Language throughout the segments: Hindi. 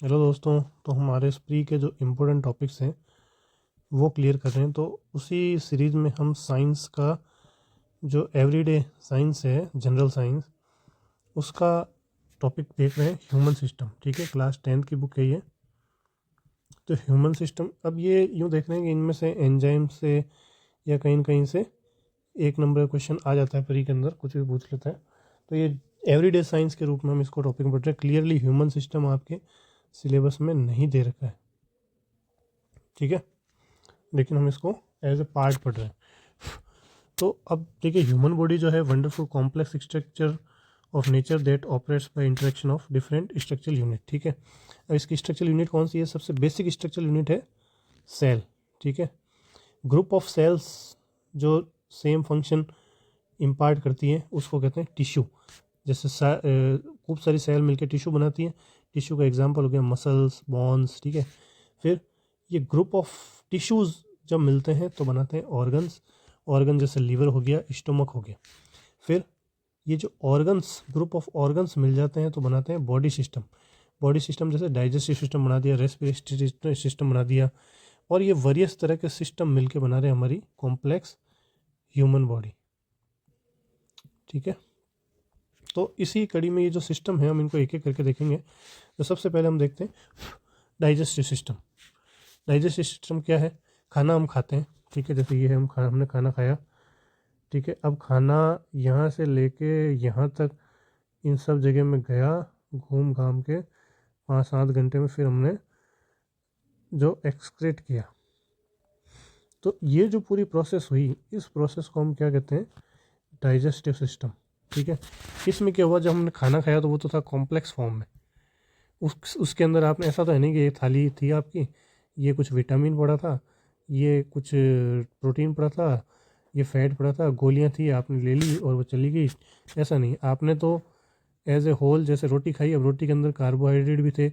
हेलो दोस्तों। तो हमारे इस प्री के जो इम्पोर्टेंट टॉपिक्स हैं वो क्लियर कर रहे हैं। तो उसी सीरीज़ में हम साइंस का जो एवरीडे साइंस है, जनरल साइंस, उसका टॉपिक देख रहे हैं, ह्यूमन सिस्टम। ठीक है, क्लास 10th की बुक है ये। तो ह्यूमन सिस्टम, अब ये यूँ देख रहे हैं कि इनमें से एंजाइम से या कहीं न कहीं से एक नंबर क्वेश्चन आ जाता है प्री के अंदर, कुछ भी पूछ लेता है। तो ये एवरीडे साइंस के रूप में हम इसको टॉपिक पढ़ रहे हैं। क्लियरली ह्यूमन सिस्टम आपके सिलेबस में नहीं दे रखा है, ठीक है, लेकिन हम इसको एज ए पार्ट पढ़ रहे हैं। तो अब देखिए, ह्यूमन बॉडी जो है wonderful complex structure of nature that operates by interaction of different structural unit. ठीक है, अब इसकी स्ट्रक्चरल यूनिट कौन सी है? सबसे बेसिक स्ट्रक्चरल यूनिट है सेल। ठीक है, ग्रुप ऑफ सेल्स जो सेम फंक्शन इम्पार्ट करती है उसको कहते हैं टिश्यू। जैसे खूब सारी सेल मिलकर टिश्यू बनाती है। टिश्यू का एग्जांपल हो गया मसल्स, बोन्स। ठीक है, फिर ये ग्रुप ऑफ टिश्यूज़ जब मिलते हैं तो बनाते हैं ऑर्गन्स। ऑर्गन जैसे लीवर हो गया, स्टोमक हो गया। फिर ये जो ऑर्गन्स, ग्रुप ऑफ ऑर्गन्स मिल जाते हैं तो बनाते हैं बॉडी सिस्टम। बॉडी सिस्टम जैसे डाइजेस्टिव सिस्टम बना दिया, रेस्पिरेटरी सिस्टम बना दिया, और ये वेरियस तरह के सिस्टम मिलके बना रहे हैं हमारी कॉम्प्लेक्स ह्यूमन बॉडी। ठीक है, तो इसी कड़ी में ये जो सिस्टम है हम इनको एक एक करके देखेंगे। तो सबसे पहले हम देखते हैं डाइजेस्टिव सिस्टम। डाइजेस्टिव सिस्टम क्या है? खाना हम खाते हैं, ठीक है, जैसे ये है, हमने खाना खाया। ठीक है, अब खाना यहाँ से लेके यहाँ तक इन सब जगह में गया, घूम घाम के 5-7 घंटे में फिर हमने जो एक्सक्रीट किया। तो ये जो पूरी प्रोसेस हुई, इस प्रोसेस को हम क्या कहते हैं? Digestive system. ठीक है, इसमें क्या हुआ, जब हमने खाना खाया तो वो तो था कॉम्प्लेक्स फॉर्म में। उसके अंदर आपने, ऐसा तो है नहीं कि एक थाली थी आपकी, ये कुछ विटामिन पड़ा था, ये कुछ प्रोटीन पड़ा था, ये फैट पड़ा था, गोलियां थी, आपने ले ली और वो चली गई। ऐसा नहीं, आपने तो एज ए होल, जैसे रोटी खाई, अब रोटी के अंदर कार्बोहाइड्रेट भी थे,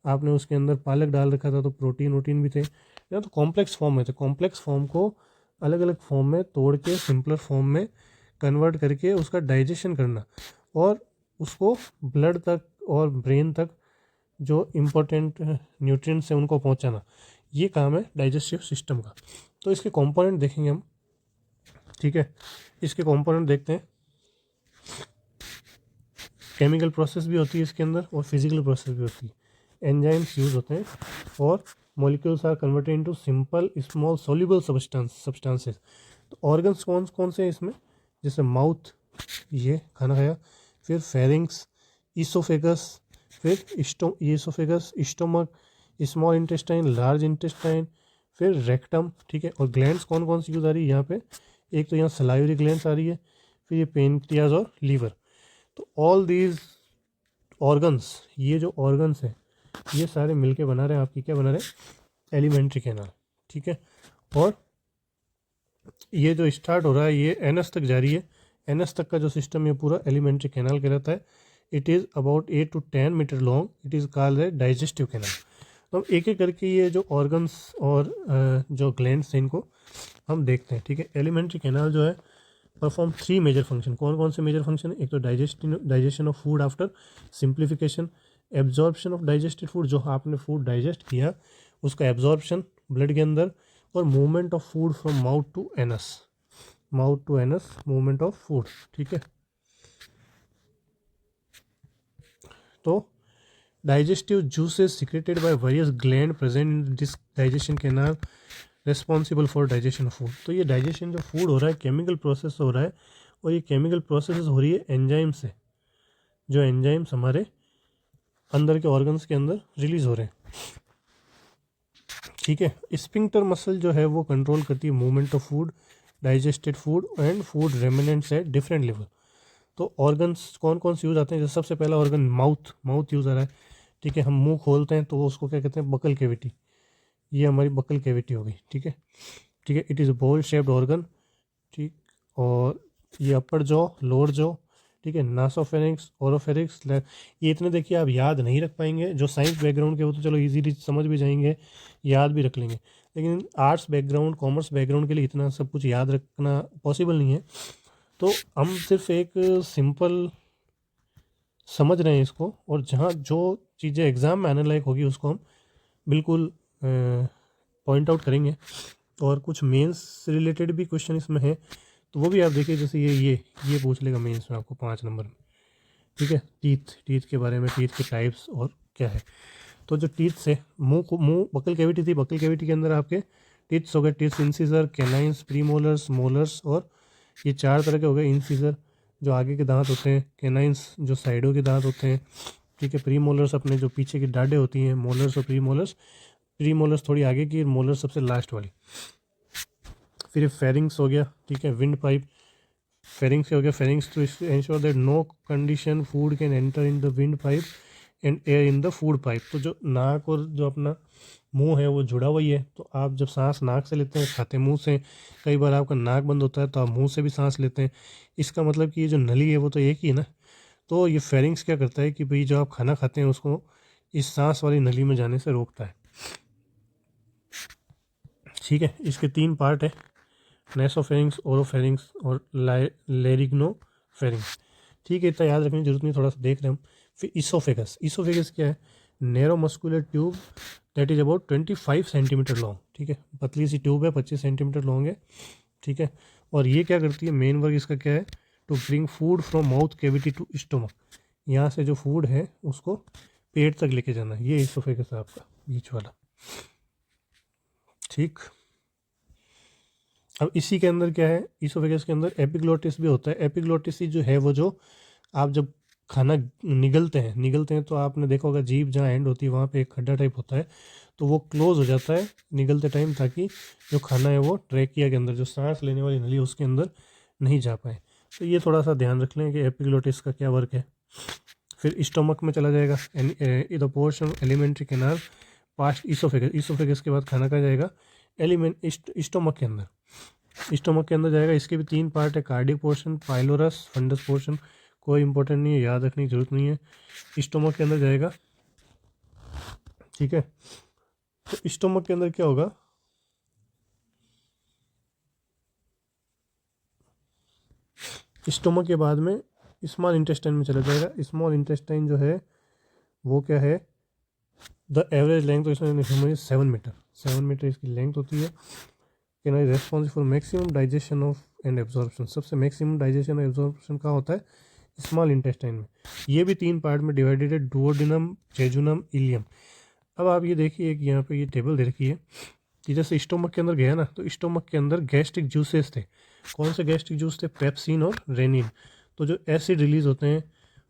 आपने उसके अंदर पालक डाल रखा था तो प्रोटीन वोटीन भी थे। या तो कॉम्प्लेक्स फॉर्म में थे। कॉम्प्लेक्स फॉर्म को अलग अलग फॉर्म में तोड़ के सिंपलर फॉर्म में कन्वर्ट करके उसका डाइजेशन करना, और उसको ब्लड तक और ब्रेन तक जो इम्पोर्टेंट न्यूट्रिएंट्स हैं उनको पहुंचाना, ये काम है डाइजेस्टिव सिस्टम का। तो इसके कंपोनेंट देखेंगे हम। ठीक है, इसके कंपोनेंट देखते हैं। केमिकल प्रोसेस भी होती है इसके अंदर और फिजिकल प्रोसेस भी होती है। एंजाइम्स यूज होते हैं और molecules are converted into simple small soluble substances. तो ऑर्गन्स कौन कौन से हैं इसमें? जैसे माउथ, ये खाना खाया, फिर फेरिंग्स, ईसोफेगस, फिर oesophagus, stomach, small intestine, large intestine, फिर रेक्टम। ठीक है, और ग्लैंड्स कौन कौन सी यूज आ रही है यहाँ पे? एक तो यहाँ सलाइवरी ग्लैंड्स आ रही है, फिर ये पेनक्रियाज और लीवर। तो ऑल दीज ऑर्गन्स, ये जो ऑर्गन्स हैं ये सारे मिलके बना रहे हैं आपकी, क्या बना रहे हैं? Alimentary canal. ठीक है, और ये जो स्टार्ट हो रहा है ये एनस तक जारी है। एनस तक का जो सिस्टम ये पूरा एलिमेंट्री कैनाल कहलाता है। It is about 8 to 10 metre long. It is called a digestive canal. तो हम एक एक करके ये जो ऑर्गन्स और जो ग्लैंड्स हैं इनको हम देखते हैं। ठीक है, एलिमेंट्री कैनाल जो है परफॉर्म 3 मेजर फंक्शन। कौन कौन से मेजर फंक्शन है? एक तो digestion of food after simplification, absorption of digested food, जो आपने फूड डाइजेस्ट किया उसका एब्जॉर्प्शन ब्लड के अंदर, और movement of food from mouth to anus, mouth to anus movement of food. ठीक है, तो digestive juices secreted by various gland present in this digestion canal responsible for digestion of food। तो ये डाइजेशन जो फूड हो रहा है केमिकल प्रोसेस हो रहा है, और ये केमिकल प्रोसेस हो रही है एंजाइम से, जो एंजाइम्स हमारे अंदर के ऑर्गन्स के अंदर रिलीज हो रहे हैं। ठीक है, स्फिंक्टर मसल जो है वो कंट्रोल करती है movement of food, digested food and food remnants at different level. तो ऑर्गन्स कौन कौन से यूज आते हैं? जैसे सबसे पहला ऑर्गन माउथ, माउथ यूज आ रहा है। ठीक है, हम मुंह खोलते हैं तो उसको क्या कहते हैं? Buccal cavity. ये हमारी बकल कैविटी हो गई। ठीक है, ठीक है, इट इज़ बोल शेप्ड ऑर्गन। ठीक, और ये अपर जॉ, लोअर जॉ। ठीक है, नासोफेरिंक्स, ओरोफेरिक्स, ये इतने देखिए आप याद नहीं रख पाएंगे। जो साइंस बैकग्राउंड के वो तो चलो इजीली समझ भी जाएंगे, याद भी रख लेंगे, लेकिन आर्ट्स बैकग्राउंड, कॉमर्स बैकग्राउंड के लिए इतना सब कुछ याद रखना पॉसिबल नहीं है। तो हम सिर्फ एक सिंपल समझ रहे हैं इसको, और जहाँ जो चीज़ें एग्ज़ाम में आने लायक होगी उसको हम बिल्कुल पॉइंट आउट करेंगे। और कुछ मेंस से रिलेटेड भी क्वेश्चन इसमें है, तो वो भी आप देखिए। जैसे ये पूछ लेगा मेंस में आपको 5 नंबर में, ठीक है। टीथ के बारे में, टीथ के टाइप्स और क्या है। तो जो टीथ है, मुंह बकल कैविटी थी, बकल कैविटी के अंदर आपके टीथ्स हो गए, teeths, incisor, canines, premolars, molars, और ये 4 तरह के हो गए। इंसिजर जो आगे के दांत होते हैं, कैनाइंस जो साइडों के दांत होते हैं, ठीक है। प्रीमोलर्स अपने जो पीछे की डाढ़ें होती हैं, मोलर्स और प्रीमोलर्स थोड़ी आगे की, मोलर्स सबसे लास्ट वाली। फिर फेरिंग्स हो गया, ठीक है। विंड पाइप, फेरिंग्स हो गया। Pharynx to ensure that no condition food can enter in the wind pipe and air in the food pipe. तो जो नाक और जो अपना मुंह है वो जुड़ा हुआ ही है, तो आप जब सांस नाक से लेते हैं, खाते मुंह से, कई बार आपका नाक बंद होता है तो आप मुंह से भी सांस लेते हैं। इसका मतलब कि ये जो नली है वो तो एक ही है ना। तो ये फेरिंग्स क्या करता है कि भाई जो आप खाना खाते हैं उसको इस सांस वाली नली में जाने से रोकता है, ठीक है। इसके 3 पार्ट है, नेसोफेरिंग्स, ओरोफेरिंग्स और लैरिग्नोफेरिंग्स, ठीक है। इतना याद रखने की जरूरत नहीं, थोड़ा सा देख रहे हैं हम। फिर इसोफेगस क्या है? Narrow muscular tube that is about 25 centimetre long, ठीक है। पतली सी ट्यूब है, 25 सेंटीमीटर लॉन्ग है, ठीक है। और ये क्या करती है, मेन वर्क इसका क्या है? To bring food from mouth cavity to stomach. यहाँ से जो फूड है उसको पेट तक लेके जाना, ये इसोफेगस है आपका बीच वाला, ठीक। अब इसी के अंदर क्या है, इसोफेगस के अंदर एपिग्लोटिस भी होता है। एपिग्लोटिस जो है वो जो आप जब खाना निगलते हैं तो आपने देखा होगा जीभ जहाँ एंड होती है वहाँ पे एक खड्डा टाइप होता है, तो वो क्लोज हो जाता है निगलते टाइम, ताकि जो खाना है वो ट्रैकिया के अंदर, जो सांस लेने वाली नली उसके अंदर नहीं जा पाए। तो ये थोड़ा सा ध्यान रख लें कि एपिग्लोटिस का क्या वर्क है। फिर स्टोमक में चला जाएगा, the portion alimentary canal past oesophagus के बाद खाना कहाँ जाएगा? स्टोमक के अंदर। स्टोमक के अंदर जाएगा। इसके भी 3 पार्ट है, cardiac portion, pylorus, fundus portion. कोई इंपॉर्टेंट नहीं है, याद रखने की जरूरत नहीं है। स्टोमक के अंदर जाएगा, ठीक है। तो स्टोमक के अंदर क्या होगा? स्टोमक के बाद में स्मॉल इंटेस्टाइन में चला जाएगा। स्मॉल इंटेस्टाइन जो है वो क्या है? द एवरेज लेंथ तो इसमें 7 मीटर इसकी लेंथ होती है। Can I responsible for maximum digestion of and absorption. सबसे मैक्सिमम डाइजेशन और एब्जॉर्प्शन का होता है स्मॉल इंटेस्टाइन में। ये भी 3 पार्ट में डिवाइडेड है, डुओडेनम, जेजुनम, इलियम। अब आप ये देखिए कि यहाँ पे ये टेबल दे रखी है कि जैसे स्टोमक के अंदर गया ना, तो स्टोमक के अंदर गैस्ट्रिक जूसेस थे। कौन से गैस्ट्रिक जूस थे? पेप्सिन और रेनिन। तो जो एसिड रिलीज होते हैं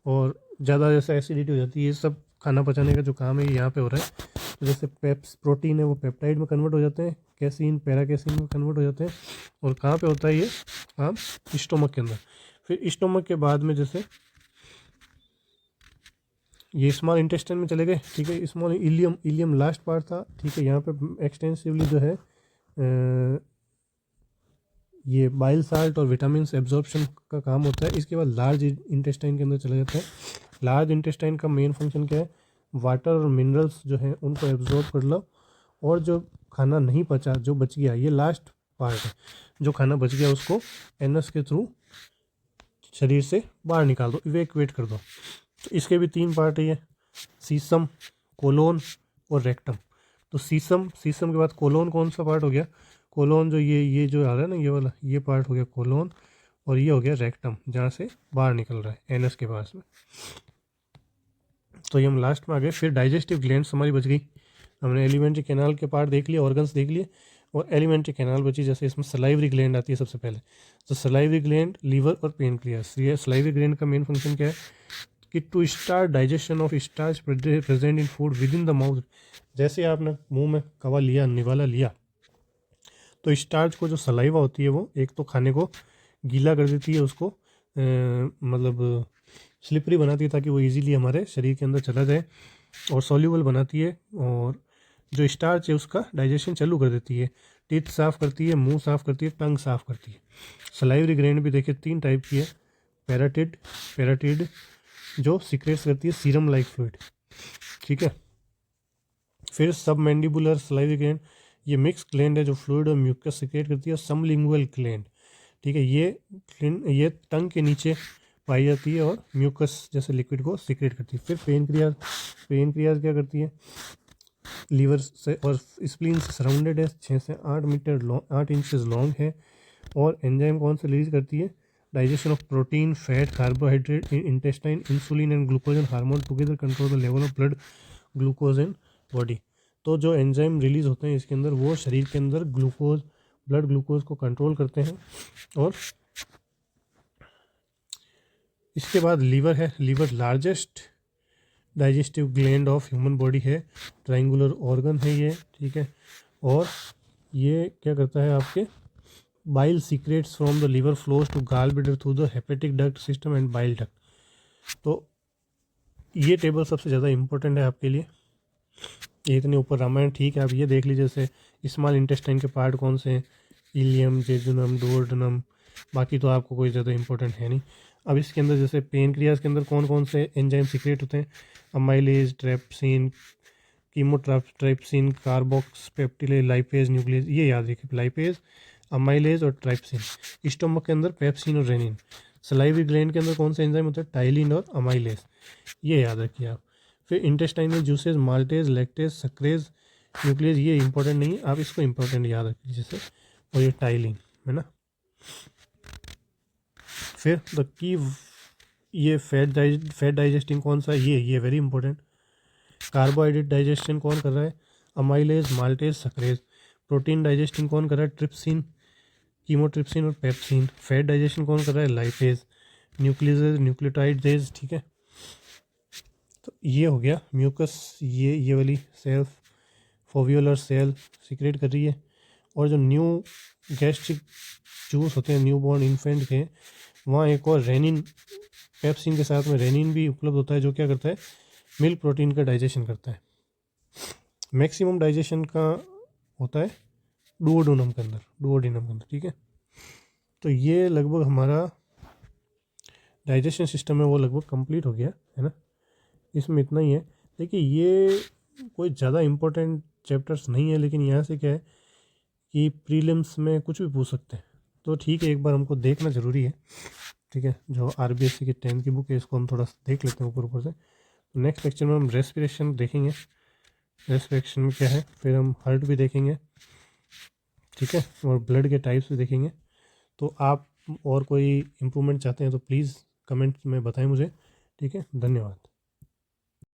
और ज़्यादा जैसे एसिडिटी हो जाती है, ये सब खाना पचाने का जो काम है ये यहाँ पे हो रहा है। तो जैसे प्रोटीन है वो पेप्टाइड में कन्वर्ट हो जाते हैं, कैसीन पैराकैसीन में कन्वर्ट हो जाते हैं। और कहाँ पे होता है ये काम? स्टोमक के अंदर। फिर स्टोमक के बाद में जैसे ये स्मॉल इंटेस्टाइन में चले गए, ठीक है। स्मॉल इलियम लास्ट पार्ट था, ठीक है। यहाँ पे एक्सटेंसिवली जो है ये बाइल साल्ट और विटामिन एब्जॉर्प्शन का काम होता है। इसके बाद लार्ज इंटेस्टाइन के अंदर चला जाता है। लार्ज इंटेस्टाइन का मेन फंक्शन क्या है? वाटर और मिनरल्स जो है उनको एब्जॉर्ब कर लो, और जो खाना नहीं पचा, जो बच गया, ये लास्ट पार्ट है, जो खाना बच गया उसको एनस के थ्रू शरीर से बाहर निकाल दो, इवैक्यूएट कर दो। तो इसके भी 3 पार्ट है ये, सीसम, कोलोन और रेक्टम। तो सीसम के बाद कोलोन कौन सा पार्ट हो गया? कोलोन जो ये जो आ रहा है ना, ये वाला, ये पार्ट हो गया कोलोन, और ये हो गया रेक्टम, जहाँ से बाहर निकल रहा है एनस के पास में। तो ये हम लास्ट में आ गए। फिर डाइजेस्टिव ग्लैंड्स हमारी बच गई। हमने एलिमेंट्री कैनाल के पार्ट देख लिए, ऑर्गन्स देख लिए, और एलिमेंट्री कैनाल बची। जैसे इसमें सलाइवरी ग्लैंड आती है सबसे पहले। तो सलाइवरी ग्लैंड, लीवर और पेनक्रियास। ये सलाइवरी ग्लैंड का मेन फंक्शन क्या है? कि to start digestion of starch present in food within the mouth. जैसे आपने मुंह में कवा लिया, निवाला लिया, तो स्टार्च को जो सलाइवा होती है वो एक तो खाने को गीला कर देती है, उसको मतलब स्लिपरी बनाती है, ताकि वो इजीली हमारे शरीर के अंदर चला जाए, और सॉल्यूबल बनाती है। और जो स्टार्च है उसका डाइजेशन चालू कर देती है। टीथ साफ़ करती है, मुंह साफ़ करती है, टंग साफ़ करती है। सलाइवरी ग्लैंड भी देखिए 3 टाइप की है। पैराटिड जो सीक्रेट्स करती है सीरम लाइक फ्लूइड, ठीक है। फिर सब मैंडिबुलर सलाइवरी ग्लैंड, ये मिक्स ग्लैंड है जो फ्लूइड और म्यूकस सीक्रेट करती है। सबलिंगुअल ग्लैंड, ठीक है, ये टंग के नीचे पाई जाती है और म्यूकस जैसे लिक्विड को सीक्रेट करती है। फिर पेनक्रियाज क्या करती है, लीवर से और स्प्लीन से सराउंडेड है, 6 से 8 मीटर लॉन्ग, 8 इंचेस लॉन्ग है। और एंजाइम कौन से रिलीज करती है, digestion of protein, fat, carbohydrate in intestine, insulin and glucose and hormone together control the level of blood glucose in body. तो जो एंजाइम रिलीज होते हैं इसके अंदर, वो शरीर के अंदर ग्लूकोज, ब्लड ग्लूकोज को कंट्रोल करते हैं। और इसके बाद लीवर है, liver largest digestive gland of human body है, ट्रायंगुलर ऑर्गन है ये, ठीक है। और ये क्या करता है, आपके bile secrets from the liver flows to gall bladder through the hepatic duct system and bile duct. तो ये टेबल सबसे ज़्यादा इंपॉर्टेंट है आपके लिए। ये इतने ऊपर रामायण, ठीक है, आप ये देख लीजिए जैसे स्मॉल इंटेस्टाइन के पार्ट कौन से हैं, इलियम, जेजुनम, डुओडेनम, बाकी तो आपको कोई ज़्यादा इंपॉर्टेंट है नहीं। अब इसके अंदर जैसे पेनक्रियाज के अंदर कौन कौन से एंजाइम सीक्रेट होते हैं, अमाइलेज, ट्रेप्सिन, कीमोट्राइप्सिन, कार्बोक्स, पेप्टिलेज, लाइपेज, न्यूक्लियस, ये याद रखिए, लाइपेज, अमाइलेज और ट्राइप्सिन। स्टोमक के अंदर पेप्सिन और रेनिन। सलाइवरी ग्लैंड के अंदर कौन से एंजाइम होते हैं, टाइलिन और अमाइलेज, ये याद रखिए आप। फिर intestinal juices, maltase, lactase, sucrase, nucleus, ये इंपॉर्टेंट नहीं है, आप इसको इंपॉर्टेंट याद रखिए जैसे, और ये टाइलिन है ना। फिर द की, ये फैट डाइजेस्टिंग कौन सा है, ये वेरी इंपॉर्टेंट। कार्बोहाइड्रेट डाइजेशन कौन कर रहा है, अमाइलेज, माल्टेज, सक्रेज। प्रोटीन डाइजेस्टिंग कौन कर रहा है, ट्रिप्सिन, कीमोट्रिप्सिन और पेप्सिन। फैट डाइजेशन कौन कर रहा है, लाइपेज, न्यूक्लियस, न्यूक्लियोटाइडेज, ठीक है। तो ये हो गया म्यूकस, ये वाली सेल फोवियोलर सेल सीक्रेट कर रही है। और जो न्यू गैस्ट्रिक जूस होते हैं न्यू बॉर्न इन्फेंट के, वहाँ एक और रेनिन, पेप्सिन के साथ में रेनिन भी उपलब्ध होता है, जो क्या करता है, मिल्क प्रोटीन का डाइजेशन करता है। मैक्सिमम डाइजेशन का होता है डुओडेनम के अंदर, ठीक है। तो ये लगभग हमारा डाइजेशन सिस्टम है वो लगभग कंप्लीट हो गया है ना। इसमें इतना ही है। देखिए ये कोई ज़्यादा इम्पोर्टेंट चैप्टर्स नहीं है, लेकिन यहाँ से क्या है कि प्रीलिम्स में कुछ भी पूछ सकते हैं, तो ठीक है, एक बार हमको देखना ज़रूरी है, ठीक है। जो आरबीएससी की 10th की बुक है, इसको हम थोड़ा देख लेते हैं ऊपर से। तो नेक्स्ट लेक्चर में हम रेस्पिरेशन देखेंगे, रेस्पिरेशन में क्या है, फिर हम हार्ट भी देखेंगे, ठीक है, और ब्लड के टाइप्स भी देखेंगे। तो आप और कोई इम्प्रूवमेंट चाहते हैं तो प्लीज़ कमेंट में बताएं मुझे, ठीक है। धन्यवाद।